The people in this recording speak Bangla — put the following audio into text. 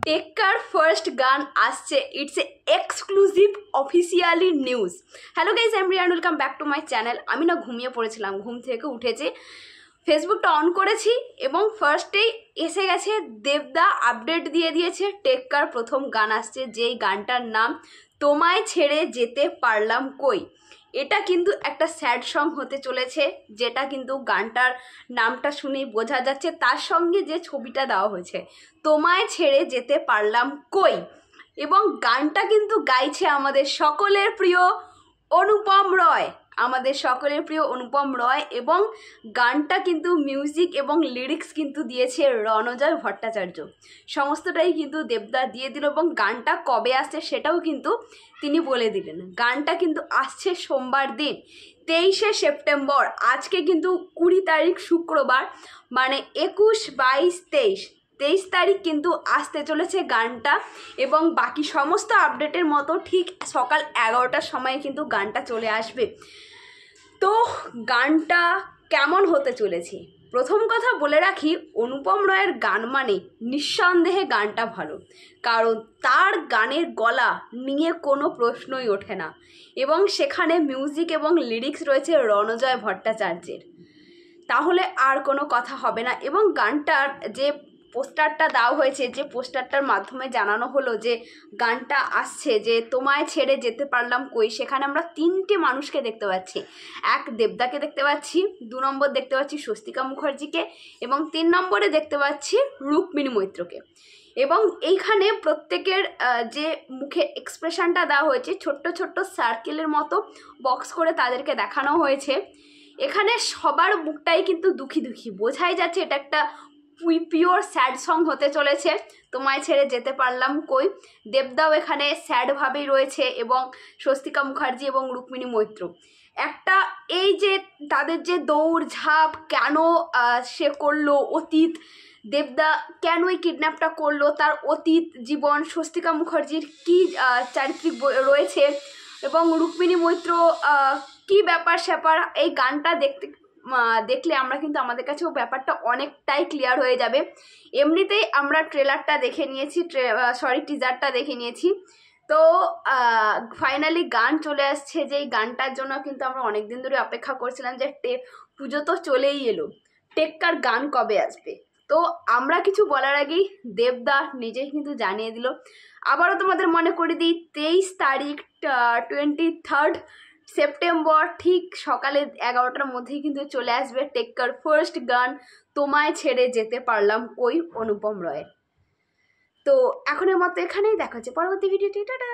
টেক্কার ফার্স্ট গান আসছে, it's a exclusive officially news. Hello guys, I am Riyan, welcome back to my channel. আমি না ঘুমিয়ে পড়েছিলাম, ঘুম থেকে উঠেছি, ফেসবুকটা অন করেছি এবং ফার্স্টেই এসে গেছে দেবদা আপডেট দিয়ে দিয়েছে টেক্কার প্রথম গান আসছে, যেই গানটার নাম তোমায় ছেড়ে যেতে পারলাম কই। এটা কিন্তু একটা স্যাড সং হতে চলেছে, যেটা কিন্তু গানটার নামটা শুনেই বোঝা যাচ্ছে। তার সঙ্গে যে ছবিটা দেওয়া হয়েছে তোমায় ছেড়ে যেতে পারলাম কই, এবং গানটা কিন্তু গাইছে আমাদের সকলের প্রিয় অনুপম রয়, আমাদের সকলের প্রিয় অনুপম রয়, এবং গানটা কিন্তু মিউজিক এবং লিরিক্স কিন্তু দিয়েছে রণজয় ভট্টাচার্য। সমস্তটাই কিন্তু দেবদা দিয়ে দিল, এবং গানটা কবে আসছে সেটাও কিন্তু তিনি বলে দিলেন। গানটা কিন্তু আসছে সোমবার দিন 23শে সেপ্টেম্বর। আজকে কিন্তু 20 তারিখ শুক্রবার, মানে 21, 22, 23 তারিখ কিন্তু আসতে চলেছে গানটা। এবং বাকি সমস্ত আপডেটের মতো ঠিক সকাল 11টার সময় কিন্তু গানটা চলে আসবে। তো গানটা কেমন হতে চলেছে, প্রথম কথা বলে রাখি, অনুপম রয়ের গান মানে নিঃসন্দেহে গানটা ভালো, কারণ তার গানের গলা নিয়ে কোনো প্রশ্নই ওঠে না, এবং সেখানে মিউজিক এবং লিরিক্স রয়েছে রণজয় ভট্টাচার্যের। তাহলে আর কোনো কথা হবে না। এবং গানটার যে পোস্টারটা দেওয়া হয়েছে, যে পোস্টারটার মাধ্যমে জানানো হলো যে গানটা আসছে, যে তোমায় ছেড়ে যেতে পারলাম কই, সেখানে আমরা 3টে মানুষকে দেখতে পাচ্ছি। এক, দেবদাকে দেখতে পাচ্ছি, 2 নম্বর দেখতে পাচ্ছি স্বস্তিকা মুখার্জিকে, এবং 3 নম্বরে দেখতে পাচ্ছি রুক্মিণী মৈত্রকে। এবং এইখানে প্রত্যেকের যে মুখে এক্সপ্রেশনটা দেওয়া হয়েছে, ছোট্ট ছোট্ট সার্কেলের মতো বক্স করে তাদেরকে দেখানো হয়েছে। এখানে সবার মুখটাই কিন্তু দুঃখী দুঃখী, বোঝাই যাচ্ছে এটা একটা পিওর স্যাড সং হতে চলেছে, তোমায় ছেড়ে যেতে পারলাম কই। দেবদাও এখানে স্যাডভাবেই রয়েছে, এবং স্বস্তিকা মুখার্জি এবং রুক্মিণী মৈত্র একটা, এই যে তাদের যে দৌড় ঝাঁপ কেন সে করলো, অতীত, দেবদা কেন এই কিডন্যাপটা করলো, তার অতীত জীবন, স্বস্তিকা মুখার্জির কী চারিত্রিক রয়েছে, এবং রুক্মিণী মৈত্র কি ব্যাপার স্যাপার, এই গানটা দেখলে আমরা কিন্তু আমাদের কাছেও ব্যাপারটা অনেকটাই ক্লিয়ার হয়ে যাবে। এমনিতেই আমরা ট্রেলারটা দেখে নিয়েছি, টিজারটা দেখে নিয়েছি। তো ফাইনালি গান চলে আসছে, যেই গানটার জন্য কিন্তু আমরা অনেক দিন ধরে অপেক্ষা করছিলাম যে পুজো তো চলেই এলো, টেক্কার গান কবে আসবে। তো আমরা কিছু বলার আগেই দেবদা নিজেই কিন্তু জানিয়ে দিল। আবারও তোমাদের মনে করে দিই, 23 তারিখ 23 সেপ্টেম্বর ঠিক সকালে 11টার মধ্যেই কিন্তু চলে আসবে টেক্কার ফার্স্ট গান তোমায় ছেড়ে যেতে পারলাম কই অনুপম রয়ের। তো এখনের মতো এখানেই দেখা হচ্ছে পরবর্তী ভিডিওটি। টাটা।